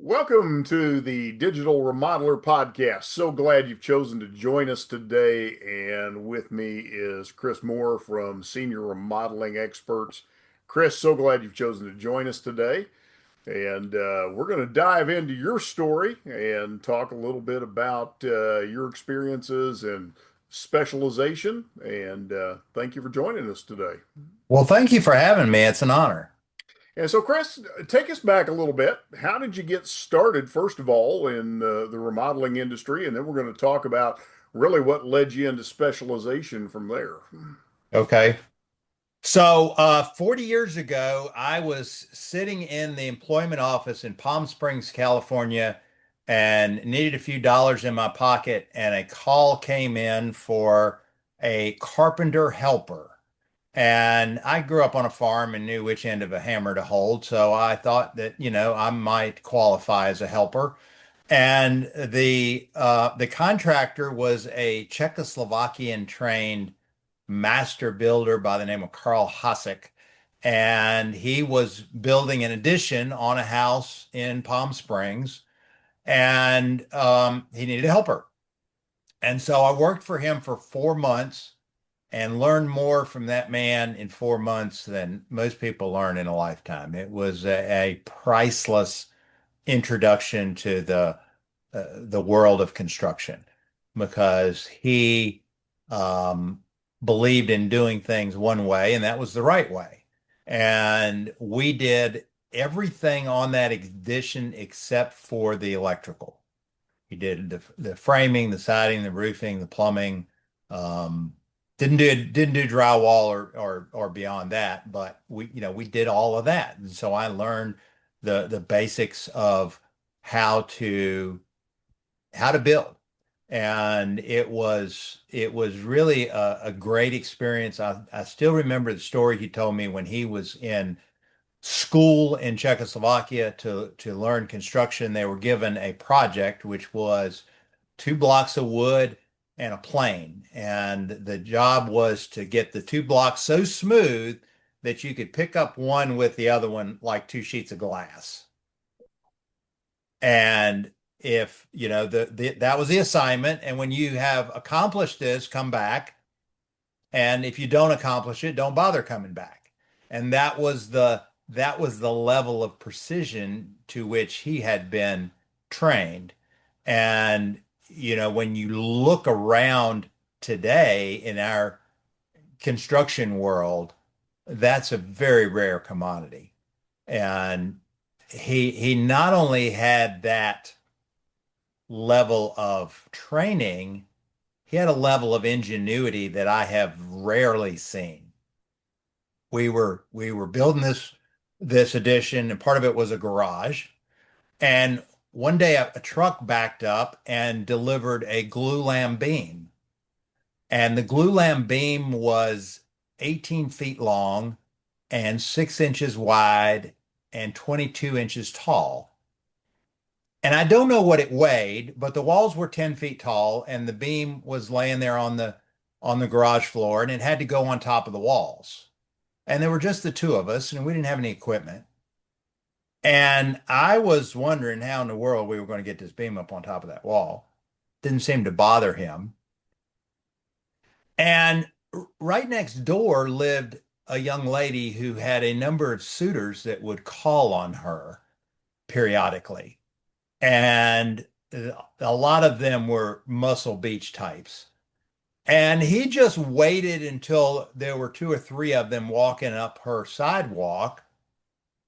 Welcome to the Digital Remodeler podcast. So glad you've chosen to join us today. And with me is Chris Moore from Senior Remodeling Experts. Chris, so glad you've chosen to join us today. And we're going to dive into your story and talk a little bit about your experiences and specialization. And thank you for joining us today. Well, thank you for having me. It's an honor. And so, Chris, take us back a little bit. How did you get started, first of all, in the remodeling industry? And then we're going to talk about really what led you into specialization from there. Okay. 40 years ago, I was sitting in the employment office in Palm Springs, California, and needed a few dollars in my pocket, and a call came in for a carpenter helper. And I grew up on a farm and knew which end of a hammer to hold, so I thought that, I might qualify as a helper. And the contractor was a Czechoslovakian trained master builder by the name of Carl Hasek. And he was building an addition on a house in Palm Springs, and he needed a helper. And so I worked for him for 4 months and learned more from that man in 4 months than most people learn in a lifetime. It was a priceless introduction to the world of construction because he believed in doing things one way, and that was the right way. And we did everything on that edition except for the electrical. He did the framing, the siding, the roofing, the plumbing. Um, didn't do drywall or beyond that, but we did all of that. And so I learned the basics of how to how to build. And it was really a great experience. I still remember the story he told me when he was in school in Czechoslovakia to learn construction. They were given a project which was 2 blocks of wood and a plane. And the job was to get the 2 blocks so smooth that you could pick up one with the other one like two sheets of glass. And if, that was the assignment. And when you have accomplished this, come back. And if you don't accomplish it, don't bother coming back. And that was the level of precision to which he had been trained. And, when you look around today in our construction world, that's a very rare commodity. And he not only had that level of training, he had a level of ingenuity that I have rarely seen. We were building this addition, and part of it was a garage. And one day a truck backed up and delivered a glue lam beam. And the glue lam beam was 18 feet long and 6 inches wide and 22 inches tall. And I don't know what it weighed, but the walls were 10 feet tall and the beam was laying there on the garage floor, and it had to go on top of the walls. And there were just the two of us, and we didn't have any equipment. And I was wondering how in the world we were going to get this beam up on top of that wall. Didn't seem to bother him. And right next door lived a young lady who had a number of suitors that would call on her periodically. And a lot of them were Muscle Beach types. And he just waited until there were two or three of them walking up her sidewalk.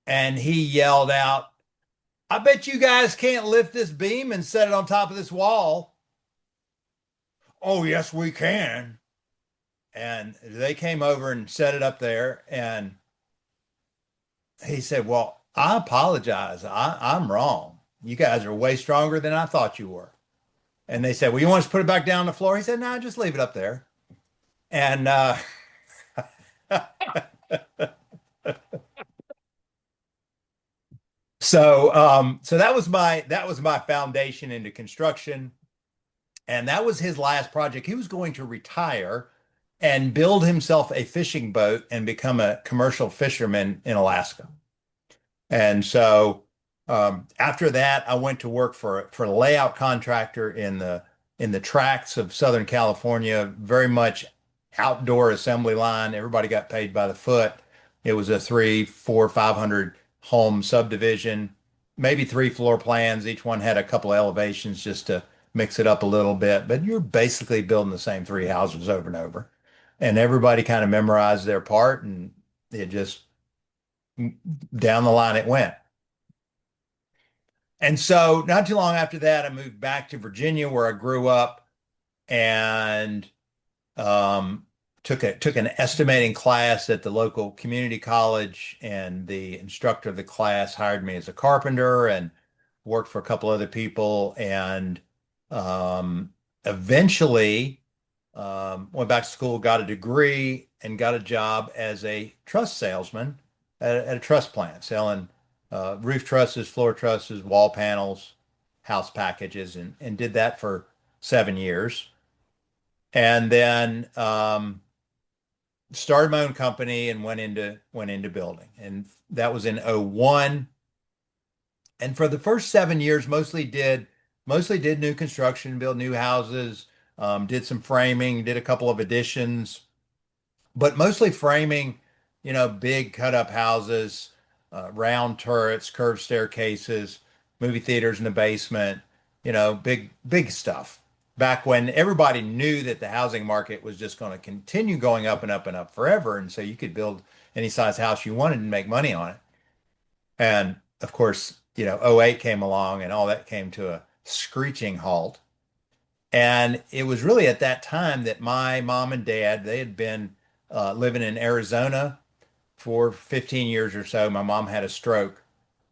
And he yelled out, "I bet you guys can't lift this beam and set it on top of this wall." "Oh, yes, we can." And they came over and set it up there. And he said, "Well, I apologize. I'm wrong. You guys are way stronger than I thought you were." And they said, "Well, you want us to put it back down on the floor?" He said, "No, just leave it up there." And so that was my foundation into construction. And that was his last project. He was going to retire and build himself a fishing boat and become a commercial fisherman in Alaska. And so After that, I went to work for a layout contractor in the tracts of Southern California, very much outdoor assembly line. Everybody got paid by the foot. It was a three, four, 500 home subdivision, maybe three floor plans. Each one had a couple elevations just to mix it up a little bit. But you're basically building the same three houses over and over. And everybody kind of memorized their part, and it just down the line it went. And so, not too long after that, I moved back to Virginia, where I grew up, and um, took an estimating class at the local community college. And the instructor of the class hired me as a carpenter, and worked for a couple other people, and um, eventually went back to school, got a degree, and got a job as a truss salesman at a truss plant, selling roof trusses, floor trusses, wall panels, house packages, and did that for 7 years. And then started my own company and went into building. And that was in '01. And for the first 7 years, mostly did new construction, built new houses, did some framing, did a couple of additions, but mostly framing, big cut up houses, round turrets, curved staircases, movie theaters in the basement, big stuff. Back when everybody knew that the housing market was just going to continue going up and up and up forever. And so you could build any size house you wanted and make money on it. And of course, '08 came along and all that came to a screeching halt. And it was really at that time that my mom and dad, they had been living in Arizona for 15 years or so. My mom had a stroke,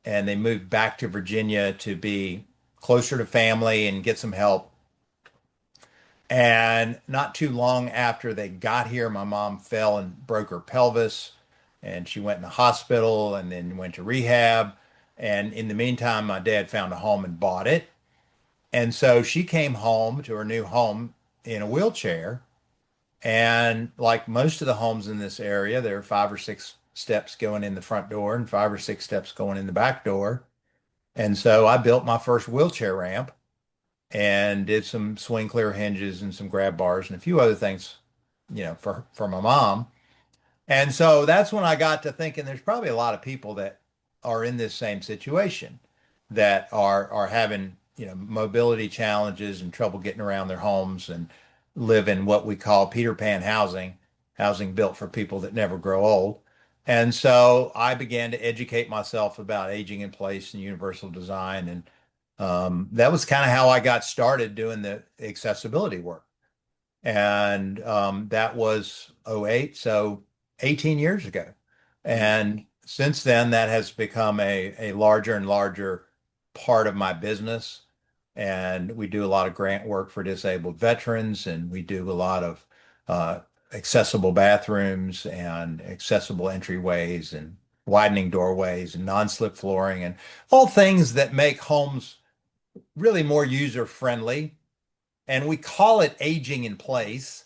and they moved back to Virginia to be closer to family and get some help. And not too long after they got here, my mom fell and broke her pelvis, and she went in the hospital and then went to rehab. And in the meantime, my dad found a home and bought it. And so she came home to her new home in a wheelchair. And like most of the homes in this area, there are 5 or 6 steps going in the front door and 5 or 6 steps going in the back door. And so I built my first wheelchair ramp and did some swing clear hinges and some grab bars and a few other things, for my mom. And so that's when I got to thinking there's probably a lot of people that are in this same situation, that are having, mobility challenges and trouble getting around their homes, and live in what we call Peter Pan housing built for people that never grow old. And so I began to educate myself about aging in place and universal design. And that was kind of how I got started doing the accessibility work. And that was '08, so 18 years ago. Mm. And since then, that has become a larger and larger part of my business. And we do a lot of grant work for disabled veterans, and we do a lot of uh, accessible bathrooms and accessible entryways and widening doorways and non-slip flooring, and all things that make homes really more user friendly. And we call it aging in place,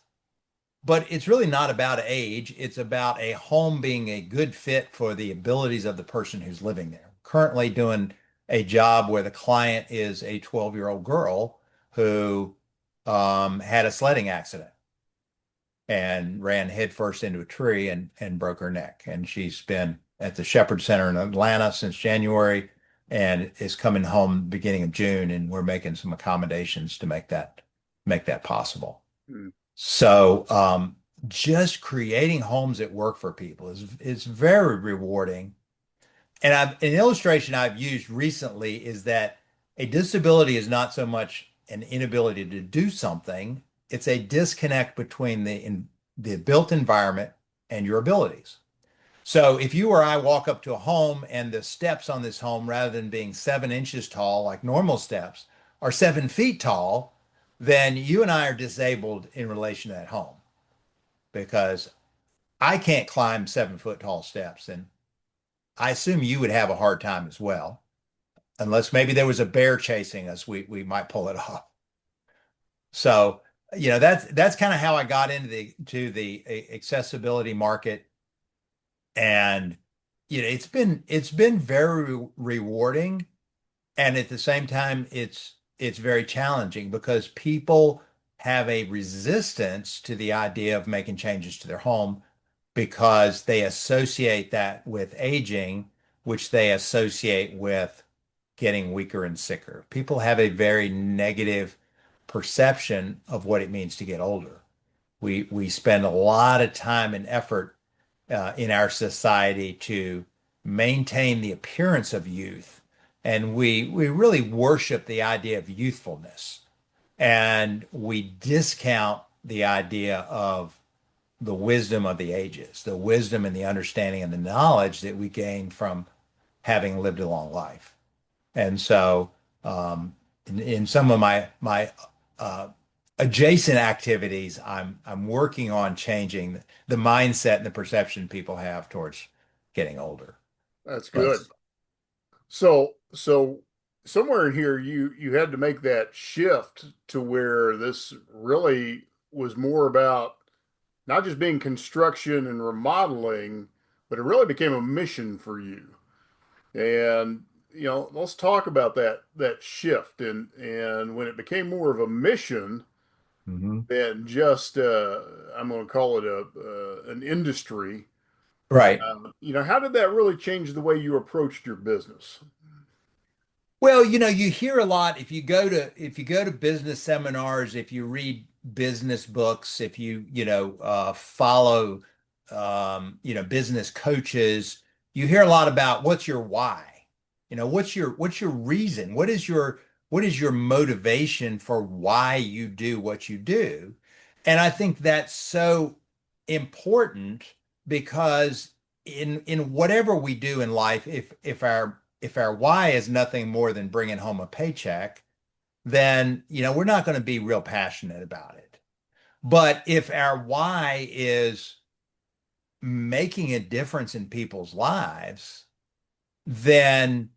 but it's really not about age. It's about a home being a good fit for the abilities of the person who's living there. Currently doing a job where the client is a 12-year-old girl who had a sledding accident and ran headfirst into a tree and broke her neck. And she's been at the Shepherd Center in Atlanta since January and is coming home beginning of June. And we're making some accommodations to make that possible. Mm. So just creating homes that work for people is very rewarding. And an illustration I've used recently is that a disability is not so much an inability to do something, it's a disconnect between the built environment and your abilities. So if you or I walk up to a home and the steps on this home, rather than being 7 inches tall like normal steps, are 7 feet tall, then you and I are disabled in relation to that home, because I can't climb 7 foot tall steps. And I assume you would have a hard time as well, unless maybe there was a bear chasing us, we might pull it off. So, that's kind of how I got into the accessibility market. And it's been very rewarding. And at the same time, it's very challenging because people have a resistance to the idea of making changes to their home because they associate that with aging, which they associate with getting weaker and sicker. People have a very negative perception of what it means to get older. We spend a lot of time and effort in our society to maintain the appearance of youth, and we really worship the idea of youthfulness, and we discount the idea of the wisdom of the ages, the wisdom and the understanding and the knowledge that we gain from having lived a long life. And so, in some of my uh, adjacent activities, I'm working on changing the mindset and the perception people have towards getting older. That's But good. So somewhere in here, you had to make that shift to where this really was more about not just being construction and remodeling, but it really became a mission for you. And let's talk about that shift and when it became more of a mission Mhm. than just I'm going to call it a an industry. Right. How did that really change the way you approached your business? Well, you hear a lot if you go to business seminars, if you read business books, if follow business coaches, you hear a lot about what's your why? What's your reason? What is your motivation for why you do what you do? And I think that's so important because in whatever we do in life, if our why is nothing more than bringing home a paycheck, then we're not going to be real passionate about it. But if our why is making a difference in people's lives, then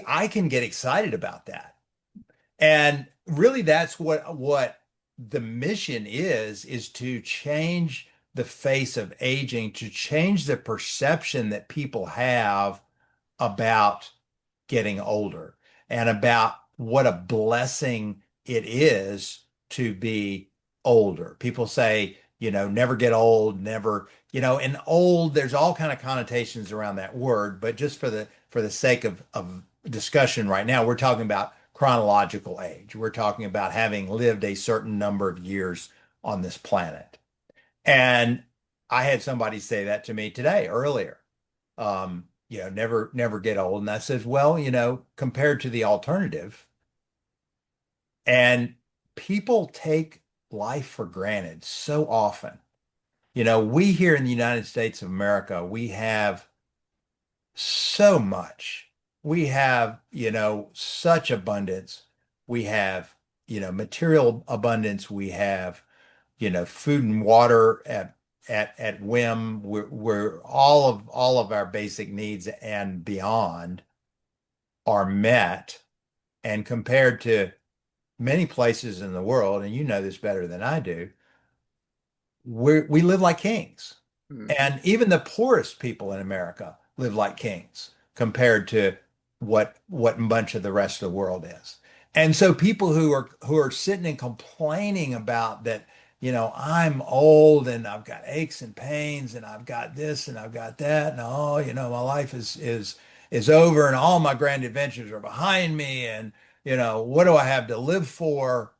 I can get excited about that. And really that's what the mission is to change the face of aging, to change the perception that people have about getting older and about what a blessing it is to be older. People say, never get old, never, and old, there's all kind of connotations around that word, but just for the sake of discussion right now, we're talking about chronological age. We're talking about having lived a certain number of years on this planet. And I had somebody say that to me today earlier. Never get old. And I says, well, compared to the alternative, and people take life for granted so often. We here in the United States of America, we have so much. We have, such abundance. We have, material abundance. We have, food and water at whim. We're all of our basic needs and beyond are met. And compared to many places in the world, and you know this better than I do, we live like kings. Hmm. And even the poorest people in America live like kings compared to what much of the rest of the world is. And so people who are sitting and complaining about that, I'm old and I've got aches and pains and I've got this and I've got that, and oh, my life is over and all my grand adventures are behind me, and what do I have to live for?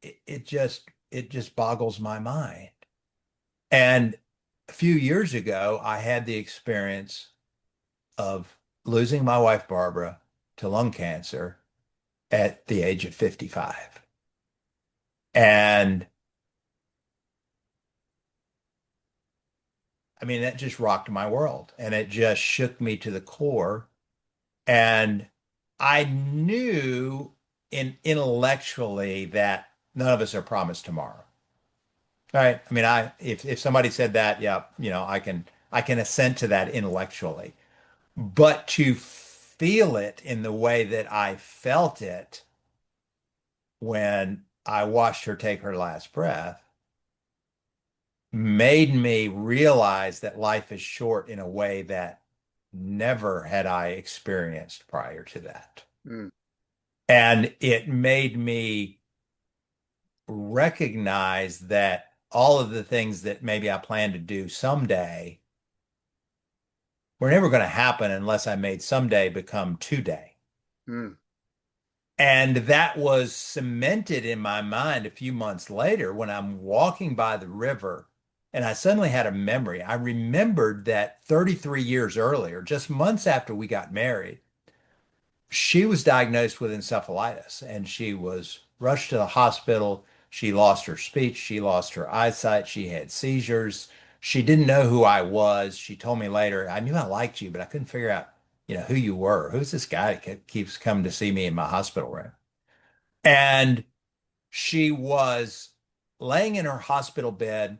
It just boggles my mind. And a few years ago, I had the experience of losing my wife, Barbara, to lung cancer at the age of 55. And I mean, that just rocked my world and it just shook me to the core. And I knew intellectually that none of us are promised tomorrow. Right? I mean, if somebody said that, yeah, I can assent to that intellectually. But to feel it in the way that I felt it when I watched her take her last breath made me realize that life is short in a way that never had I experienced prior to that. Mm, And it made me recognize that all of the things that maybe I plan to do someday were never going to happen unless I made someday become today. mm, And that was cemented in my mind a few months later when I'm walking by the river and I suddenly had a memory. I remembered that 33 years earlier, just months after we got married, she was diagnosed with encephalitis and she was rushed to the hospital. She lost her speech. She lost her eyesight. She had seizures. She didn't know who I was. She told me later, I knew I liked you, but I couldn't figure out, who you were. Who's this guy that keeps coming to see me in my hospital room? And she was laying in her hospital bed.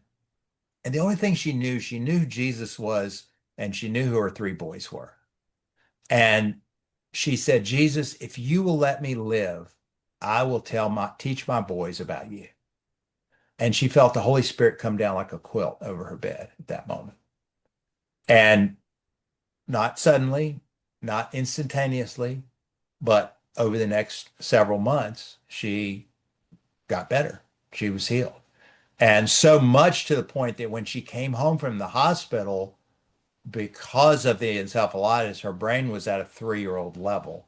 And the only thing she knew who Jesus was, and she knew who her three boys were. And she said, Jesus, if you will let me live, I will teach my boys about you. And she felt the Holy Spirit come down like a quilt over her bed at that moment. And not suddenly, not instantaneously, but over the next several months, she got better. She was healed. And so much to the point that when she came home from the hospital, because of the encephalitis, her brain was at a 3-year-old level.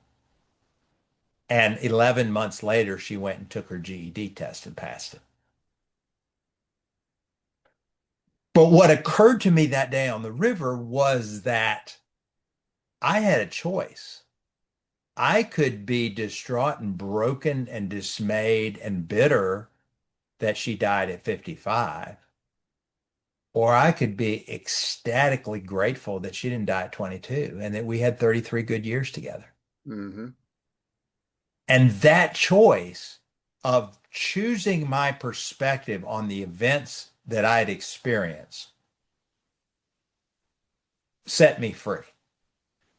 And 11 months later, she went and took her GED test and passed it. But what occurred to me that day on the river was that I had a choice. I could be distraught and broken and dismayed and bitter that she died at 55, or I could be ecstatically grateful that she didn't die at 22 and that we had 33 good years together. hmm And that choice of choosing my perspective on the events that I had experienced set me free.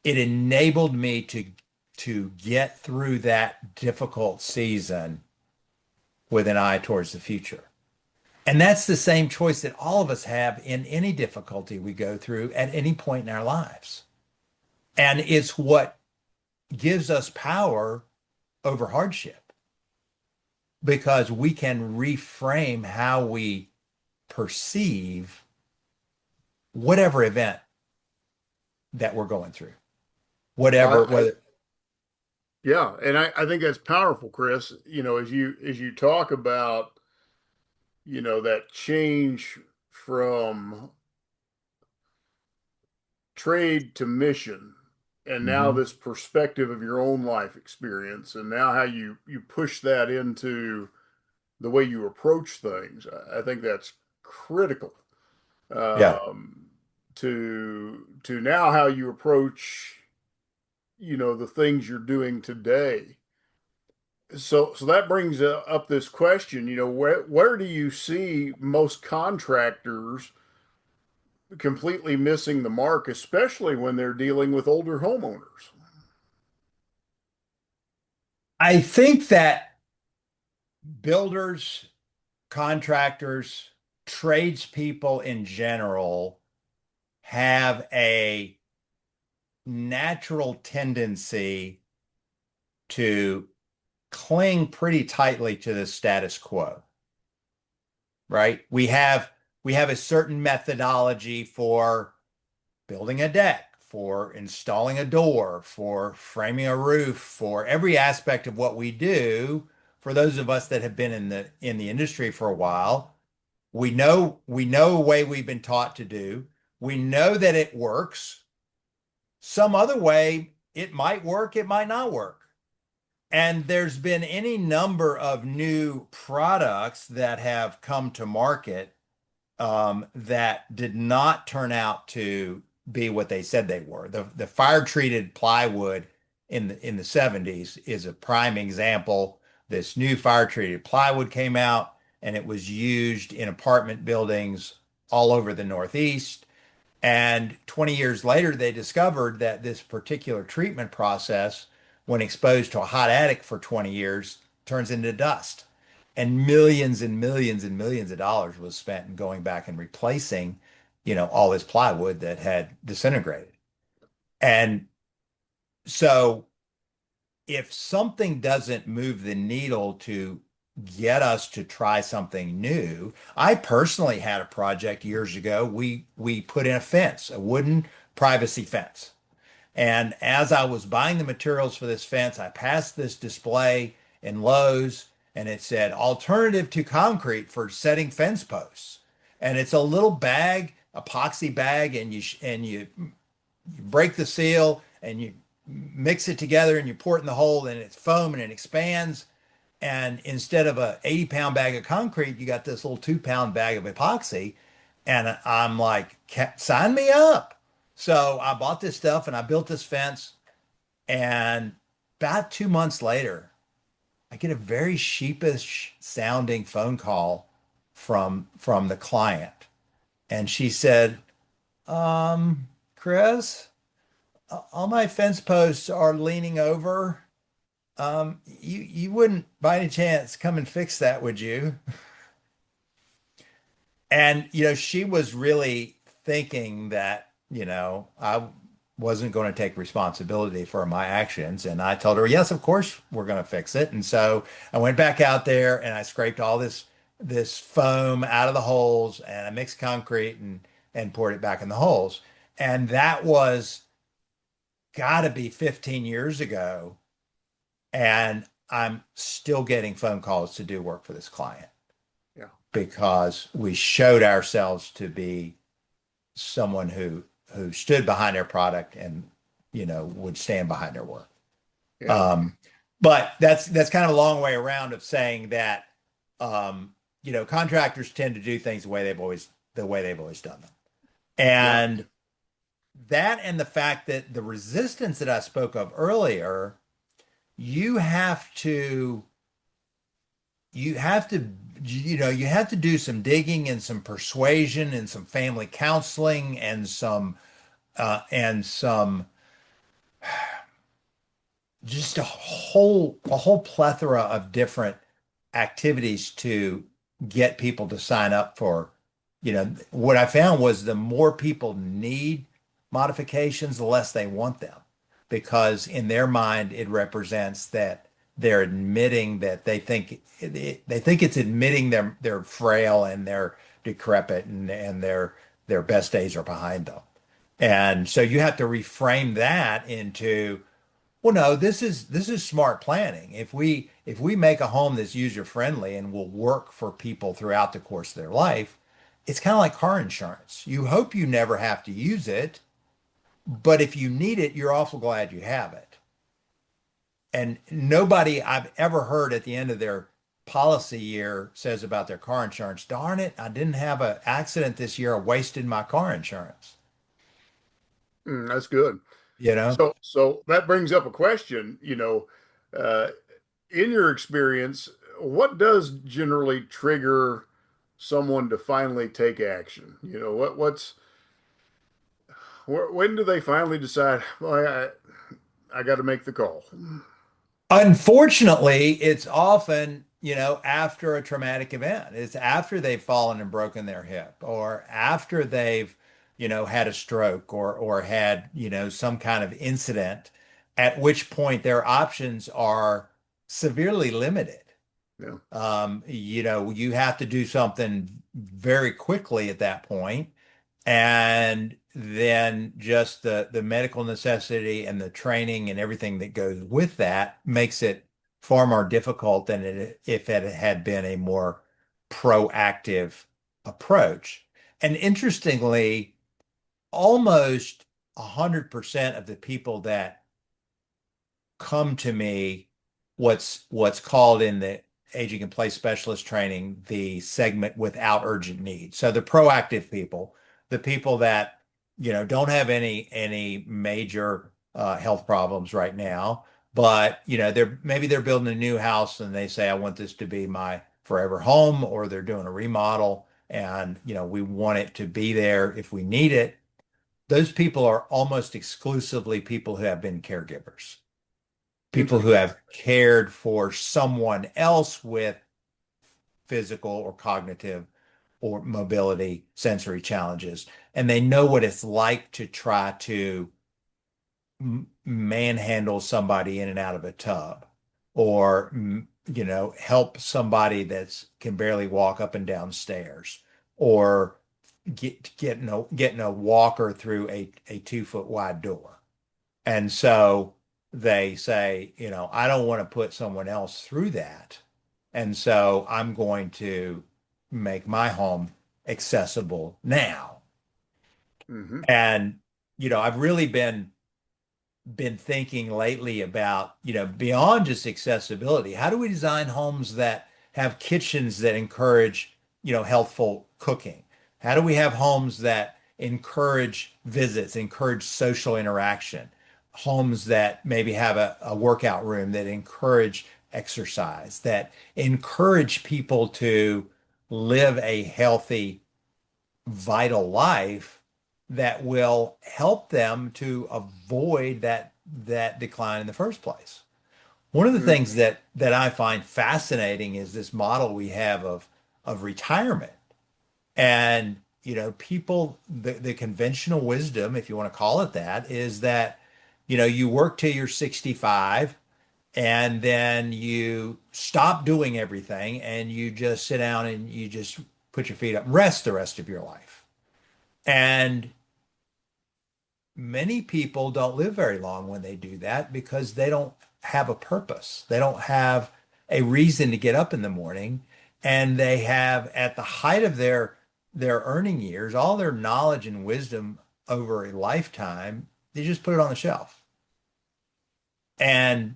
It enabled me to get through that difficult season with an eye towards the future. And that's the same choice that all of us have in any difficulty we go through at any point in our lives. And it's what gives us power over hardship because we can reframe how we perceive whatever event that we're going through, whatever, I, whether, yeah, and I think that's powerful, Chris. As you talk about, that change from trade to mission, and now Mhm. this perspective of your own life experience, and now how you push that into the way you approach things. I think that's critical, Yeah. um, to now how you approach, the things you're doing today. So that brings up this question, where do you see most contractors completely missing the mark, especially when they're dealing with older homeowners? I think that builders, contractors, tradespeople in general have a natural tendency to cling pretty tightly to the status quo, right? We have a certain methodology for building a deck, for installing a door, for framing a roof, for every aspect of what we do. For those of us that have been in the industry for a while, we know a way we've been taught to do. We know that it works. Some other way, it might work, it might not work. And there's been any number of new products that have come to market that did not turn out to be what they said they were. The fire treated plywood in the 70s is a prime example. This new fire treated plywood came out and it was used in apartment buildings all over the Northeast. And 20 years later, they discovered that this particular treatment process, when exposed to a hot attic for 20 years, turns into dust. And millions and millions and millions of dollars was spent in going back and replacing, all this plywood that had disintegrated. And so if something doesn't move the needle to get us to try something new, I personally had a project years ago. We put in a fence, a wooden privacy fence. And as I was buying the materials for this fence, I passed this display in Lowe's and it said alternative to concrete for setting fence posts. And it's a little bag, epoxy bag, and you break the seal and you mix it together and you pour it in the hole and it's foam and it expands. And instead of a 80-pound bag of concrete, you got this little 2-pound bag of epoxy. And I'm like, sign me up. So I bought this stuff and I built this fence. And about 2 months later, I get a very sheepish sounding phone call from the client. And she said, Chris, all my fence posts are leaning over. You wouldn't by any chance come and fix that, would you? And she was really thinking that, I wasn't going to take responsibility for my actions. And I told her, yes, of course we're going to fix it. And so I went back out there and I scraped all this foam out of the holes and I mixed concrete and poured it back in the holes. And that was got to be 15 years ago. And I'm still getting phone calls to do work for this client Yeah. because we showed ourselves to be someone who stood behind their product and would stand behind their work. Yeah. Um, but that's kind of a long way around of saying that contractors tend to do things the way they've always done them. Yeah. And that and the fact that the resistance that I spoke of earlier, you have to you have to you have to do some digging and some persuasion and some family counseling and some just a whole plethora of different activities to get people to sign up for. What I found was the more people need modifications, the less they want them, because in their mind it represents that they're admitting that they think it's admitting they're frail and they're decrepit and their best days are behind them. And so you have to reframe that into, well, no, this is smart planning. If we make a home that's user friendly and will work for people throughout the course of their life, it's kind of like car insurance. You hope you never have to use it, but if you need it, you're awful glad you have it. And nobody I've ever heard at the end of their policy year says about their car insurance, darn it, I didn't have an accident this year. I wasted my car insurance. That's good. You know? So that brings up a question, uh, in your experience, what does generally trigger someone to finally take action? When do they finally decide, well, I got to make the call? Unfortunately, it's often, after a traumatic event. It's after they've fallen and broken their hip, or after they've, had a stroke or had, some kind of incident, at which point their options are severely limited. Yeah. You have to do something very quickly at that point. And then just the medical necessity and the training and everything that goes with that makes it far more difficult than if it had been a more proactive approach. And interestingly, almost 100% of the people that come to me, what's called in the aging in place specialist training, the segment without urgent need. So the proactive people, the people that, don't have any major health problems right now, but they're building a new house and they say, I want this to be my forever home, or they're doing a remodel and we want it to be there if we need it. Those people are almost exclusively people who have been caregivers, people who Interesting. have cared for someone else with physical or cognitive or mobility sensory challenges. And they know what it's like to try to manhandle somebody in and out of a tub, or help somebody that's can barely walk up and down stairs, or getting a walker through a 2 foot wide door. And so they say, I don't want to put someone else through that. And so I'm going to make my home accessible now. Hmm. And, I've really been thinking lately about, beyond just accessibility, how do we design homes that have kitchens that encourage, healthful cooking? How do we have homes that encourage visits, encourage social interaction? Homes that maybe have a workout room that encourage exercise, that encourage people to live a healthy, vital life that will help them to avoid that decline in the first place. One of the Hmm. things that I find fascinating is this model we have of retirement. And people, the conventional wisdom, if you want to call it that, is that you work till you're 65 and then you stop doing everything and you just sit down and you just put your feet up, rest the rest of your life. And many people don't live very long when they do that because they don't have a purpose. They don't have a reason to get up in the morning, and they have, at the height of their earning years, all their knowledge and wisdom over a lifetime, they just put it on the shelf. And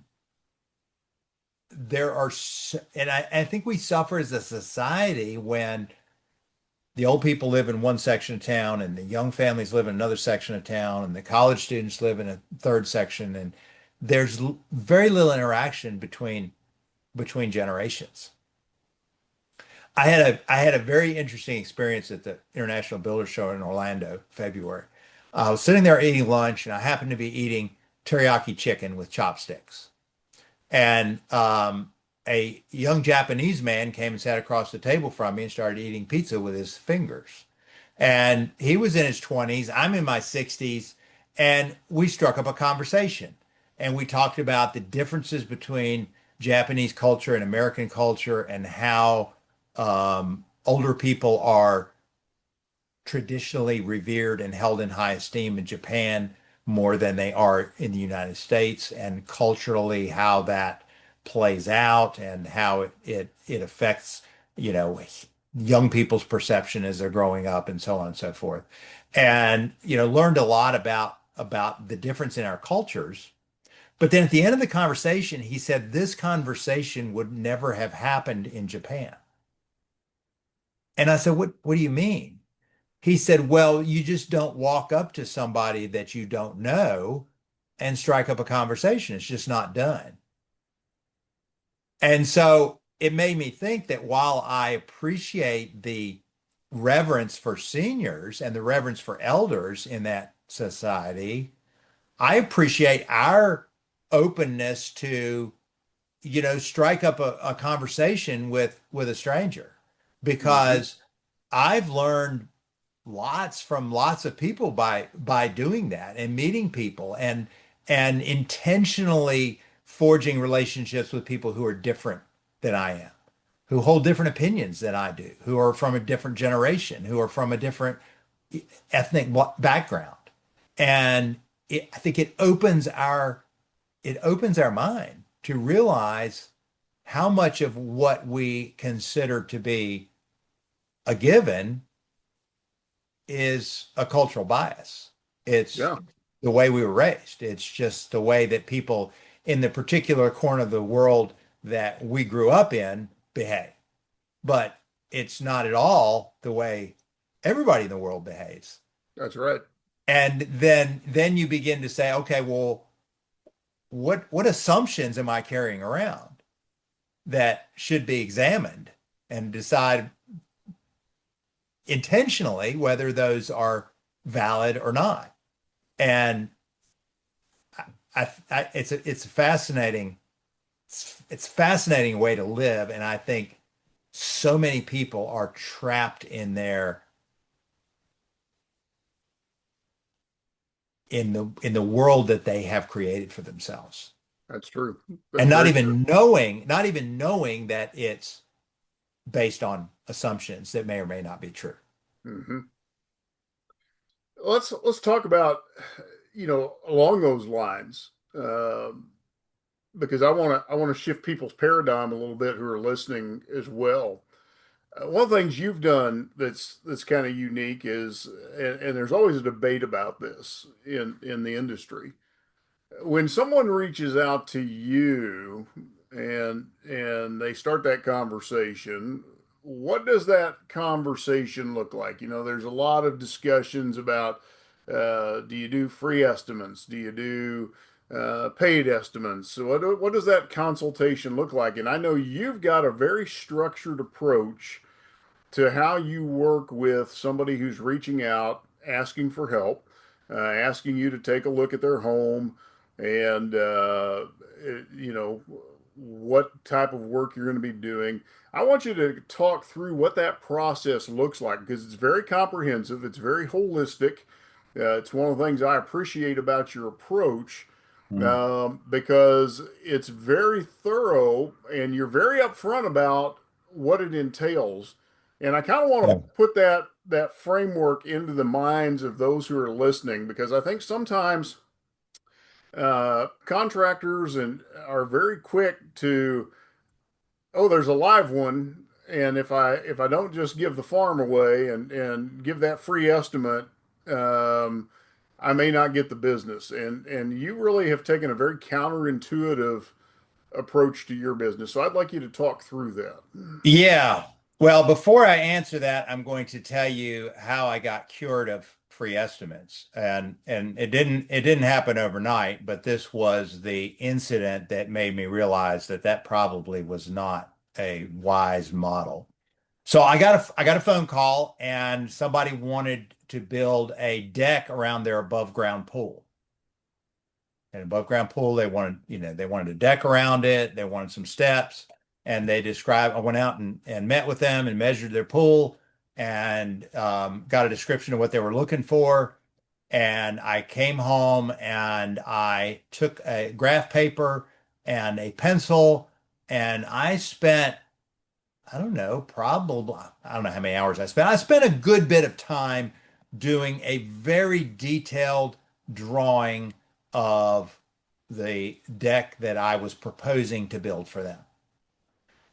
I think we suffer as a society when the old people live in one section of town and the young families live in another section of town and the college students live in a third section, and there's very little interaction between generations. I had a very interesting experience at the International Builders Show in Orlando, February. I was sitting there eating lunch and I happened to be eating teriyaki chicken with chopsticks. And a young Japanese man came and sat across the table from me and started eating pizza with his fingers. And he was in his 20s, I'm in my 60s, and we struck up a conversation. And we talked about the differences between Japanese culture and American culture, and how older people are traditionally revered and held in high esteem in Japan more than they are in the United States, and culturally how that plays out and how it affects, you know, young people's perception as they're growing up and so on and so forth. And, learned a lot about the difference in our cultures. But then at the end of the conversation, he said this conversation would never have happened in Japan. And I said, what do you mean? He said, well, you just don't walk up to somebody that you don't know and strike up a conversation. It's just not done. And so it made me think that while I appreciate the reverence for seniors and the reverence for elders in that society, I appreciate our openness to, strike up a conversation with a stranger, Hmm. because I've learned lots from lots of people by doing that and meeting people and intentionally forging relationships with people who are different than I am, who hold different opinions than I do, who are from a different generation, who are from a different ethnic background. And I think it opens our mind to realize how much of what we consider to be a given is a cultural bias. It's Yeah, the way we were raised. It's just the way that people in the particular corner of the world that we grew up in behave. But it's not at all the way everybody in the world behaves. that's right. And then you begin to say, okay, well, what assumptions am I carrying around that should be examined and decide intentionally whether those are valid or not. And it's a fascinating way to live, and I think so many people are trapped in in the world that they have created for themselves. That's true. That's And very true. not even knowing that it's based on assumptions that may or may not be true. Hmm. Let's talk about, along those lines, because I want to shift people's paradigm a little bit who are listening as well. One of the things you've done that's kind of unique is, and there's always a debate about this in the industry. When someone reaches out to you and they start that conversation, what does that conversation look like? There's a lot of discussions about, do you do free estimates? Do you do paid estimates? So what does that consultation look like? And I know you've got a very structured approach to how you work with somebody who's reaching out, asking for help, asking you to take a look at their home and, what type of work you're going to be doing. I want you to talk through what that process looks like because it's very comprehensive, it's very holistic. It's one of the things I appreciate about your approach, Mm. because it's very thorough and you're very upfront about what it entails. And I kind of want to Yeah. put that framework into the minds of those who are listening because I think sometimes contractors and are very quick to, oh, there's a live one, and if I don't just give the farm away and give that free estimate, um, I may not get the business. And you really have taken a very counterintuitive approach to your business. So I'd like you to talk through that. Yeah. Well, before I answer that, I'm going to tell you how I got cured of free estimates. And it didn't happen overnight, but this was the incident that made me realize that that probably was not a wise model. So I got a phone call and somebody wanted to build a deck around their above ground pool. An above ground pool, they wanted a deck around it, they wanted some steps, and I went out and met with them and measured their pool and got a description of what they were looking for. And I came home and I took a graph paper and a pencil and I spent I don't know, probably, I don't know how many hours I spent. I spent a good bit of time doing a very detailed drawing of the deck that I was proposing to build for them.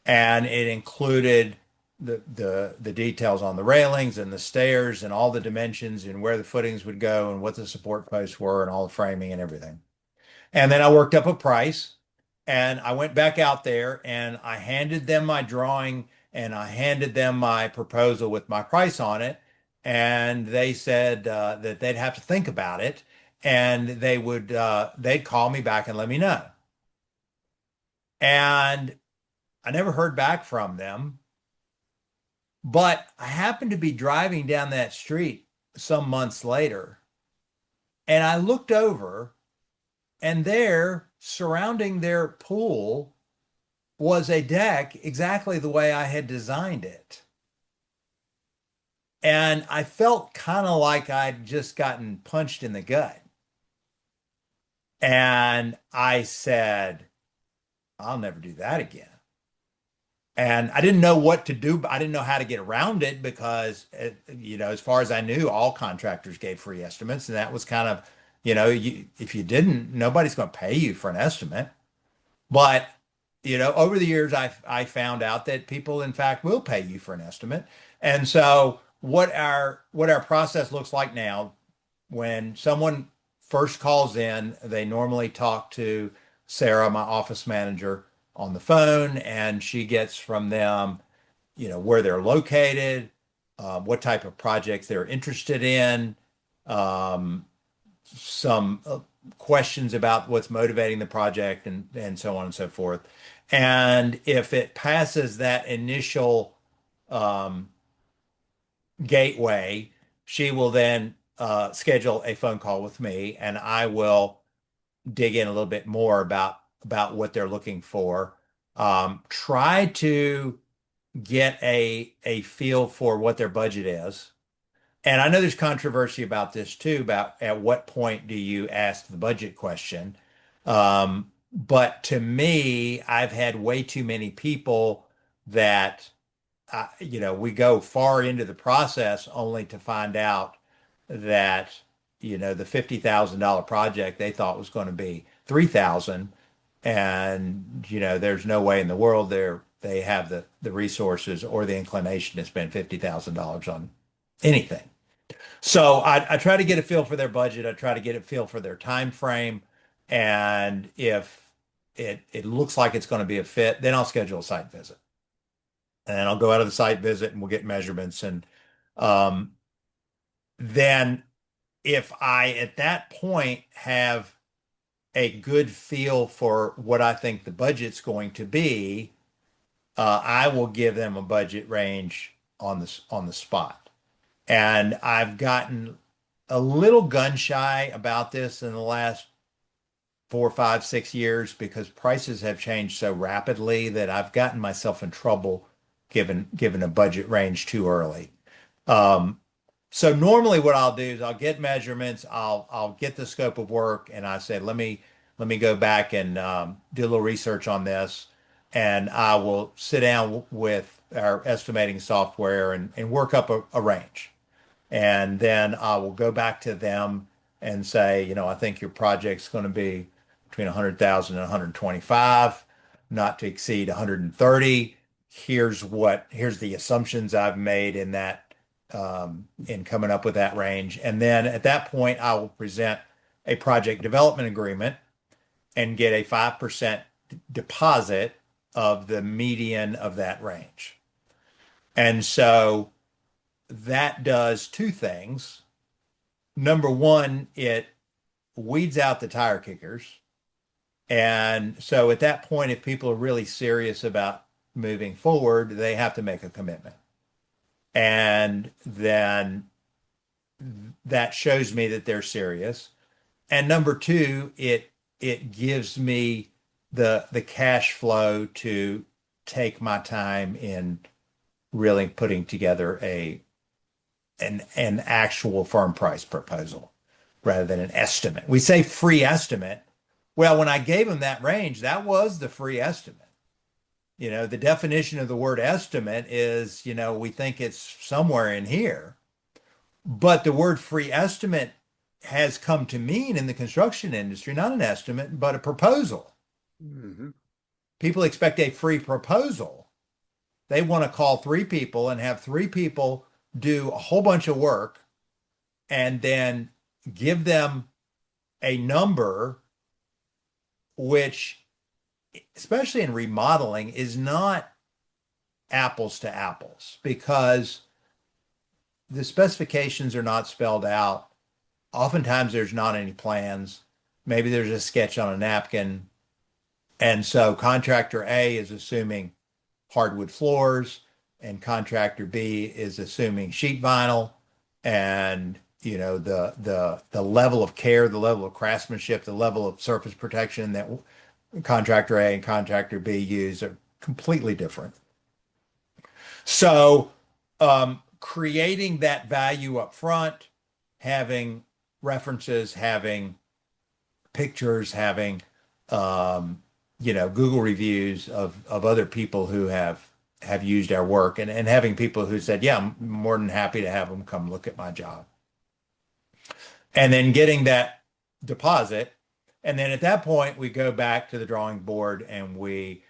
And it included the details on the railings and the stairs and all the dimensions and where the footings would go and what the support posts were and all the framing and everything. And then I worked up a price and I went back out there and I handed them my drawing and I handed them my proposal with my price on it. And they said that they'd have to think about it and they'd call me back and let me know. And I never heard back from them, but I happened to be driving down that street some months later and I looked over and there surrounding their pool was a deck exactly the way I had designed it. And I felt kind of like I'd just gotten punched in the gut. And I said, I'll never do that again. And I didn't know what to do. I didn't know how to get around it because, as far as I knew, all contractors gave free estimates. And that was kind of, if you didn't, nobody's going to pay you for an estimate. But over the years, I found out that people, in fact, will pay you for an estimate. And so, what our process looks like now, when someone first calls in, they normally talk to Sarah, my office manager, on the phone, and she gets from them, where they're located, what type of projects they're interested in, um, some questions about what's motivating the project and so on and so forth. And if it passes that initial um, gateway, she will then schedule a phone call with me, and I will dig in a little bit more about what they're looking for. Try to get a feel for what their budget is And I know there's controversy about this too, about at what point do you ask the budget question? But to me, I've had way too many people that, we go far into the process only to find out that, the $50,000 project they thought was going to be 3,000, and there's no way in the world they have the resources or the inclination to spend $50,000 on anything. So I try to get a feel for their budget. I try to get a feel for their time frame. And if it looks like it's going to be a fit, then I'll schedule a site visit. And I'll go out of the site visit and we'll get measurements. And um, then if I at that point have a good feel for what I think the budget's going to be, I will give them a budget range on the spot. And I've gotten a little gun shy about this in the last 4, 5, 6 years because prices have changed so rapidly that I've gotten myself in trouble given a budget range too early. Um, so normally what I'll do is I'll get measurements, I'll get the scope of work, and I say, let me go back and do a little research on this, and I will sit down with our estimating software and work up a range. And then I will go back to them and say, I think your project's going to be between 100,000 and 125, not to exceed 130. Here's the assumptions I've made in that, in coming up with that range. And then at that point, I will present a project development agreement and get a 5% deposit of the median of that range. And so that does two things. Number one, it weeds out the tire kickers. And so at that point, if people are really serious about moving forward, they have to make a commitment. And then that shows me that they're serious. And number two, it gives me the cash flow to take my time in really putting together an actual firm price proposal rather than an estimate. We say free estimate. Well, when I gave them that range, that was the free estimate. The definition of the word estimate is, we think it's somewhere in here. But the word free estimate has come to mean in the construction industry, not an estimate, but a proposal. Hmm. People expect a free proposal. They want to call three people and have three people do a whole bunch of work and then give them a number, which, especially in remodeling, is not apples to apples because the specifications are not spelled out. Oftentimes there's not any plans. Maybe there's a sketch on a napkin. And so contractor A is assuming hardwood floors, and contractor B is assuming sheet vinyl, and the level of care, the level of craftsmanship, the level of surface protection that contractor A and contractor B use are completely different. So creating that value up front, having references, having pictures, having Google reviews of other people who have used our work, and having people who said, yeah, I'm more than happy to have them come look at my job. And then getting that deposit. And then at that point, we go back to the drawing board and we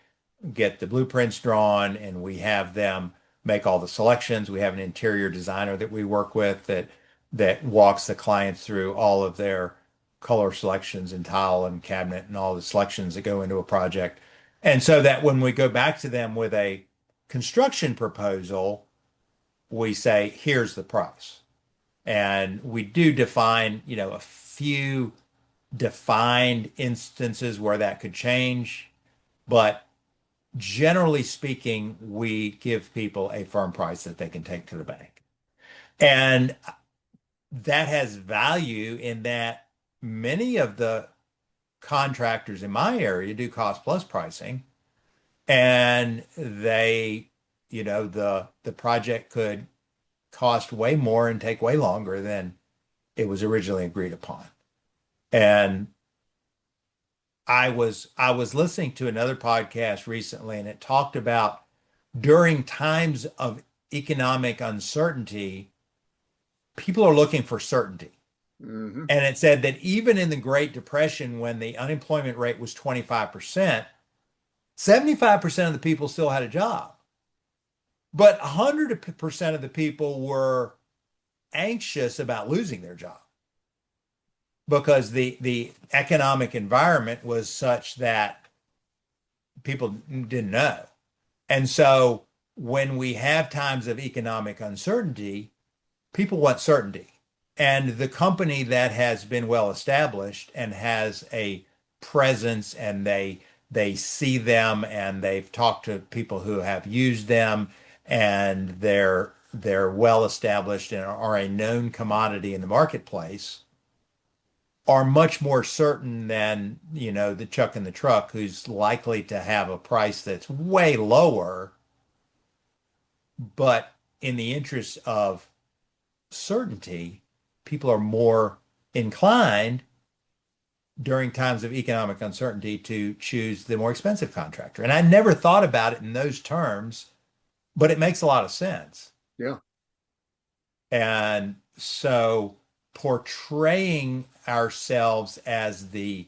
get the blueprints drawn and we have them make all the selections. We have an interior designer that we work with that walks the clients through all of their color selections and tile and cabinet and all the selections that go into a project. And so that when we go back to them with a construction proposal, we say, here's the price. And we do define, a few defined instances where that could change. But generally speaking, we give people a firm price that they can take to the bank. And that has value in that many of the contractors in my area do cost plus pricing, and the project could cost way more and take way longer than it was originally agreed upon. And I was listening to another podcast recently, and it talked about during times of economic uncertainty, people are looking for certainty. Hmm. And it said that even in the Great Depression, when the unemployment rate was 25%, 75% of the people still had a job. But 100% of the people were anxious about losing their job because the economic environment was such that people didn't know. And so when we have times of economic uncertainty, people want certainty. And the company that has been well established and has a presence and they see them and they've talked to people who have used them and they're well established and are a known commodity in the marketplace are much more certain than, the chuck in the truck who's likely to have a price that's way lower, but in the interest of certainty, people are more inclined during times of economic uncertainty to choose the more expensive contractor. And I never thought about it in those terms, but it makes a lot of sense. Yeah. And so portraying ourselves as the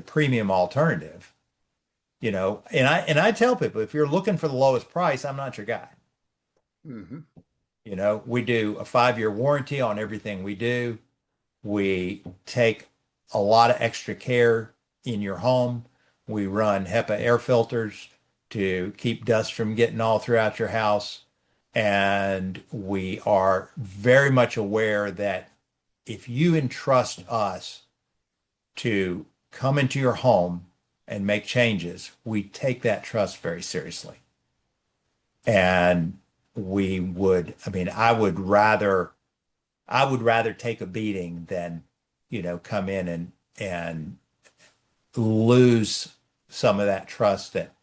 premium alternative, and I tell people if you're looking for the lowest price, I'm not your guy. Hmm. We do a 5-year warranty on everything we do. We take a lot of extra care in your home. We run HEPA air filters to keep dust from getting all throughout your house. And we are very much aware that if you entrust us to come into your home and make changes, we take that trust very seriously. And I would rather take a beating than, come in and lose some of that trust that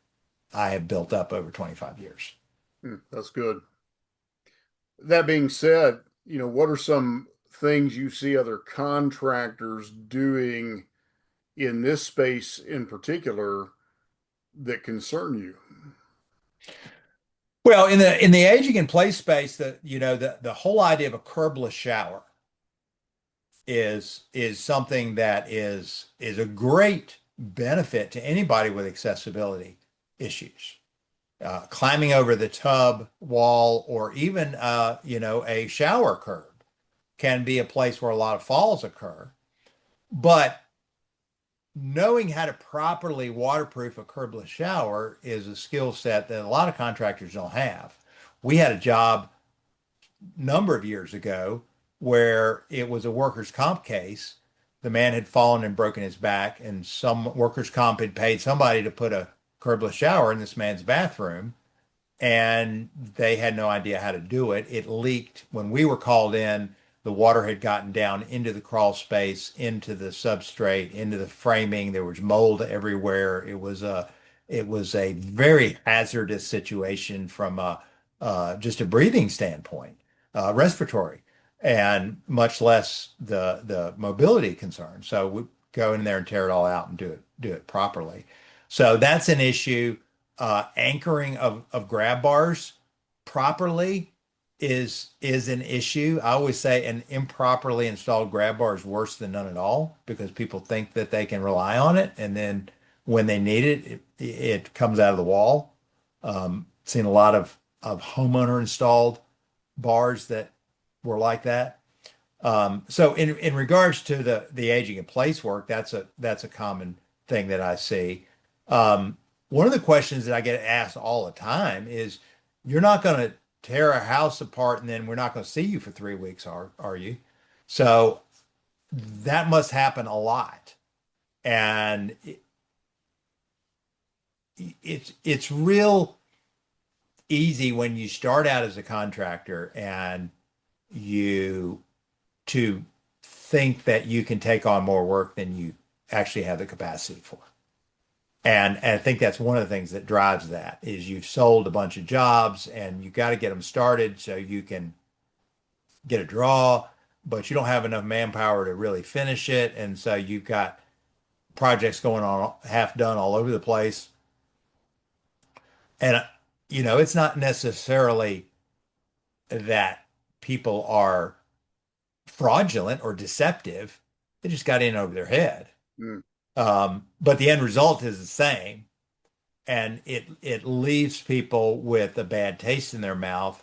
I have built up over 25 years. That's good. That being said, what are some things you see other contractors doing in this space in particular that concern you? Well, in the aging in place space, the whole idea of a curbless shower is something that is a great benefit to anybody with accessibility issues. Climbing over the tub wall or even a shower curb can be a place where a lot of falls occur. But knowing how to properly waterproof a curbless shower is a skill set that a lot of contractors don't have. We had a job number of years ago where it was a workers' comp case. The man had fallen and broken his back, and some workers' comp had paid somebody to put a curbless shower in this man's bathroom, and they had no idea how to do it. It leaked when we were called in. The water had gotten down into the crawl space, into the substrate, into the framing. There was mold everywhere. It was a very hazardous situation from just a breathing standpoint, respiratory, and much less the mobility concern. So we go in there and tear it all out and do it properly. So that's an issue. Anchoring of grab bars properly is an issue. I always say an improperly installed grab bar is worse than none at all because people think that they can rely on it, and then when they need it comes out of the wall. Seen a lot of homeowner installed bars that were like that. So in regards to the aging in place work, that's a common thing that I see. One of the questions that I get asked all the time is, "You're not going to tear a house apart and then we're not going to see you for 3 weeks, are you?" So that must happen a lot, and it's real easy when you start out as a contractor and you to think that you can take on more work than you actually have the capacity for. And I think that's one of the things that drives that is you've sold a bunch of jobs and you've got to get them started so you can get a draw, but you don't have enough manpower to really finish it. And so you've got projects going on half done all over the place. And, it's not necessarily that people are fraudulent or deceptive. They just got in over their head. Mm, But the end result is the same. And it leaves people with a bad taste in their mouth,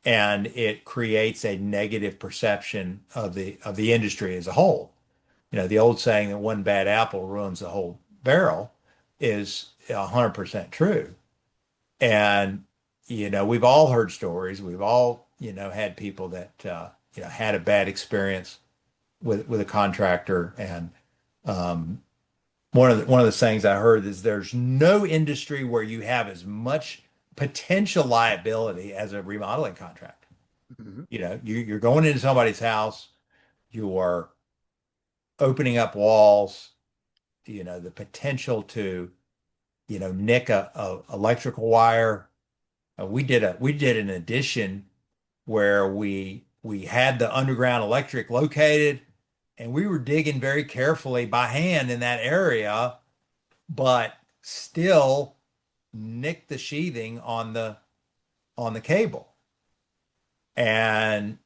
and it creates a negative perception of the industry as a whole. The old saying that one bad apple ruins the whole barrel is 100% true. And we've all heard stories. We've all had people that had a bad experience with a contractor. And um, one of the sayings I heard is there's no industry where you have as much potential liability as a remodeling contractor. mhm. You're going into somebody's house, you are opening up walls, the potential to, nick a electrical wire. We did an addition where we had the underground electric located, and we were digging very carefully by hand in that area, but still nicked the sheathing on the cable. And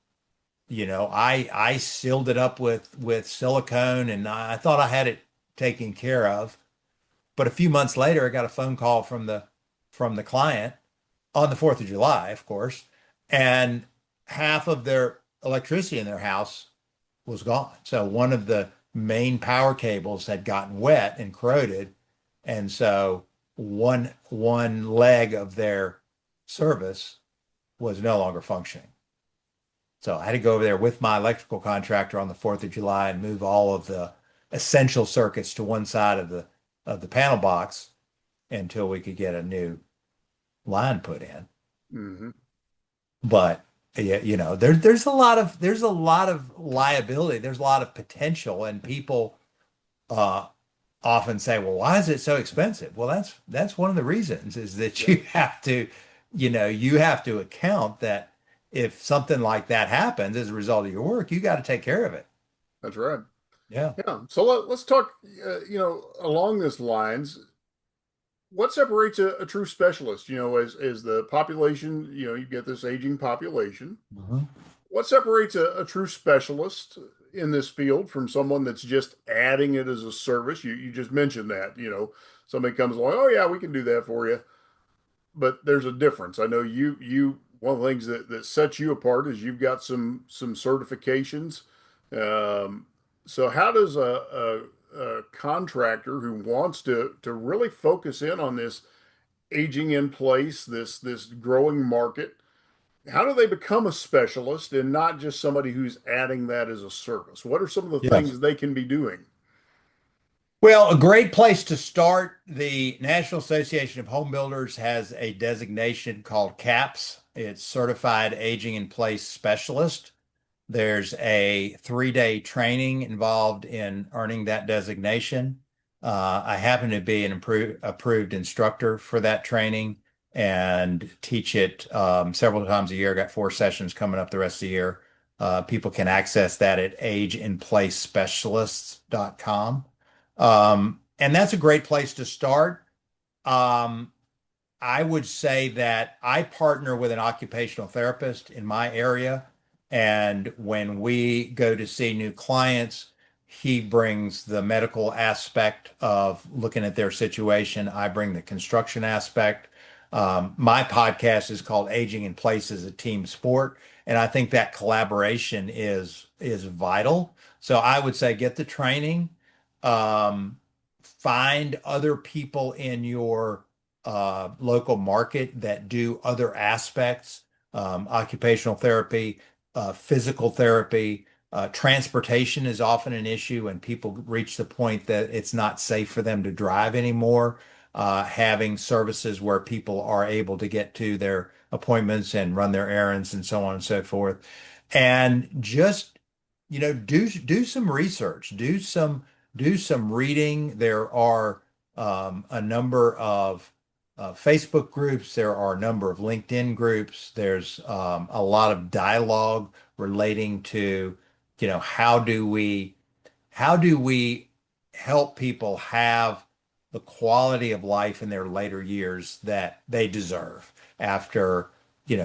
I sealed it up with silicone, and I thought I had it taken care of. But a few months later, I got a phone call from the client on the 4th of July, of course, and half of their electricity in their house was gone. So one of the main power cables had gotten wet and corroded, and so one leg of their service was no longer functioning. So I had to go over there with my electrical contractor on the 4th of July and move all of the essential circuits to one side of the panel box until we could get a new line put in. Mhm. But yeah, there's a lot of liability, there's a lot of potential, and people uh often say, well, why is it so expensive? Well, that's one of the reasons is that Yeah, you have to account that if something like that happens as a result of your work, you got to take care of it. that's right. Yeah. Yeah. So let's talk, along this lines. What separates a true specialist? As the population, you get this aging population. Mhm. What separates a true specialist in this field from someone that's just adding it as a service? You just mentioned that, somebody comes along, oh yeah, we can do that for you. But there's a difference. I know you one of the things that sets you apart is you've got some certifications. Um, so how does a contractor who wants to really focus in on this aging in place, this growing market, how do they become a specialist and not just somebody who's adding that as a service? What are some of the Yeah. things they can be doing? Well, a great place to start. The National Association of Home Builders has a designation called CAPS. It's Certified Aging in Place Specialist. There's a 3-day training involved in earning that designation. I happen to be an approved instructor for that training and teach it several times a year. Got 4 sessions coming up the rest of the year. People can access that at ageinplacespecialists.com. And that's a great place to start. Um, I would say that I partner with an occupational therapist in my area. And when we go to see new clients, he brings the medical aspect of looking at their situation. I bring the construction aspect. My podcast is called Aging in Place as a Team Sport. And I think that collaboration is vital. So I would say get the training, um, find other people in your local market that do other aspects, occupational therapy, physical therapy. Transportation is often an issue when people reach the point that it's not safe for them to drive anymore. Having services where people are able to get to their appointments and run their errands and so on and so forth. And just, do some research, do some reading. There are a number of Facebook groups. There are a number of LinkedIn groups. There's a lot of dialogue relating to, how do we help people have the quality of life in their later years that they deserve after,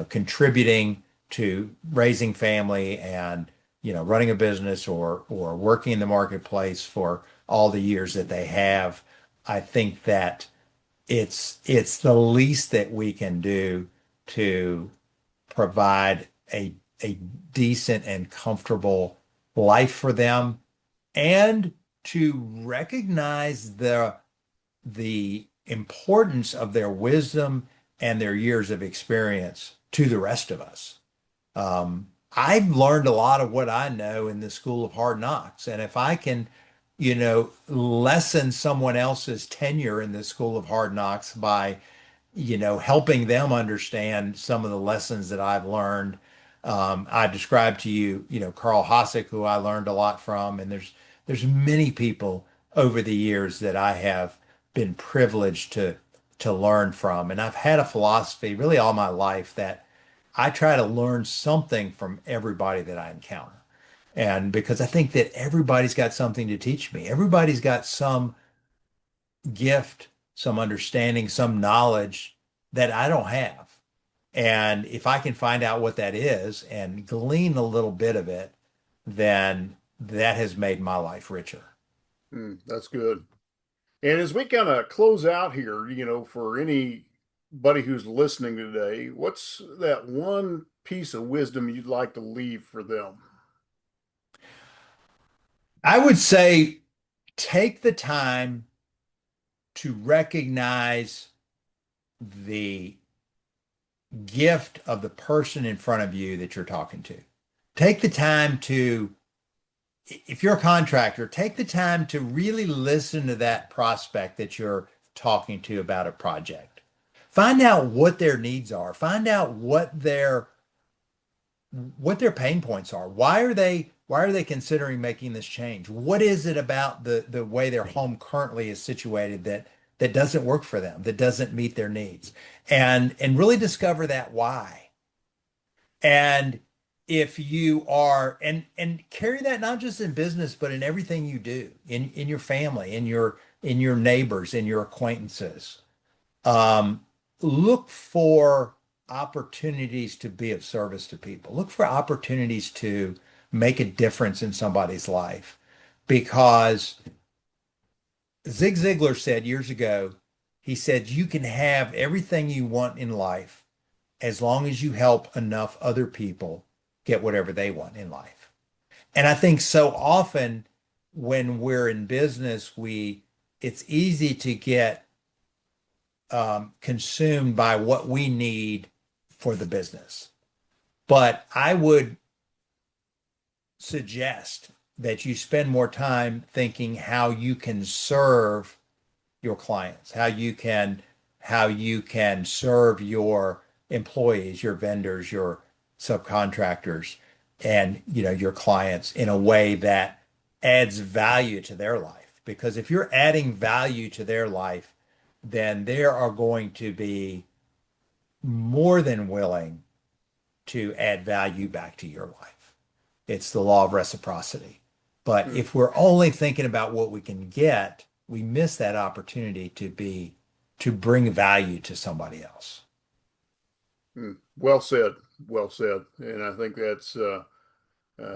contributing to raising family and, running a business or working in the marketplace for all the years that they have. I think that it's the least that we can do to provide a decent and comfortable life for them and to recognize the importance of their wisdom and their years of experience to the rest of us. I've learned a lot of what I know in the School of Hard Knocks, and if I can, lessen someone else's tenure in the School of Hard Knocks by helping them understand some of the lessons that I've learned. I described to you, Carl Hossack, who I learned a lot from, and there's many people over the years that I have been privileged to learn from. And I've had a philosophy really all my life that I try to learn something from everybody that I encounter. And because I think that everybody's got something to teach me. Everybody's got some gift, some understanding, some knowledge that I don't have. And if I can find out what that is and glean a little bit of it, then that has made my life richer. That's good. And as we kind of close out here, for anybody who's listening today, what's that one piece of wisdom you'd like to leave for them? I would say take the time to recognize the gift of the person in front of you that you're talking to. Take the time to, if you're a contractor, take the time to really listen to that prospect that you're talking to about a project. Find out what their needs are. Find out what their pain points are. Why are they considering making this change? What is it about the way their home currently is situated that doesn't work for them, that doesn't meet their needs? And really discover that why. And if you are and carry that not just in business, but in everything you do, in your family, in your neighbors, in your acquaintances. Um, Look for opportunities to be of service to people. Look for opportunities to make a difference in somebody's life. Because Zig Ziglar said years ago, he said, you can have everything you want in life as long as you help enough other people get whatever they want in life. And I think so often when we're in business, it's easy to get consumed by what we need for the business. But I would suggest that you spend more time thinking how you can serve your clients, how you can serve your employees, your vendors, your subcontractors, and your clients in a way that adds value to their life. Because if you're adding value to their life, then they are going to be more than willing to add value back to your life. It's the law of reciprocity. But Hmm. if we're only thinking about what we can get, we miss that opportunity to bring value to somebody else. Well said. Well said. And I think that's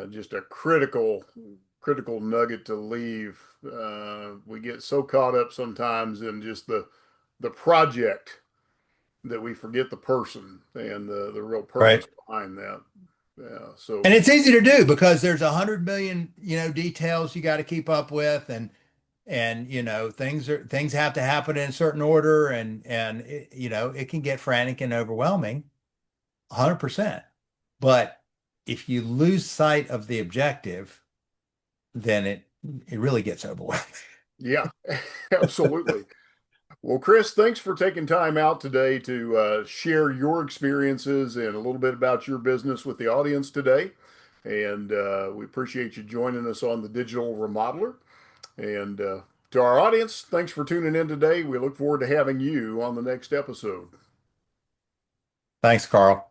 just a critical nugget to leave. We get so caught up sometimes in just the project that we forget the person and the real purpose Right. behind that. Yeah. So And it's easy to do because there's 100 million, details you got to keep up with, and things have to happen in a certain order, and it can get frantic and overwhelming, 100%. But if you lose sight of the objective, then it really gets overwhelming. yeah, absolutely. Well, Chris, thanks for taking time out today to share your experiences and a little bit about your business with the audience today. And we appreciate you joining us on the Digital Remodeler. And To our audience, thanks for tuning in today. We look forward to having you on the next episode. Thanks, Carl.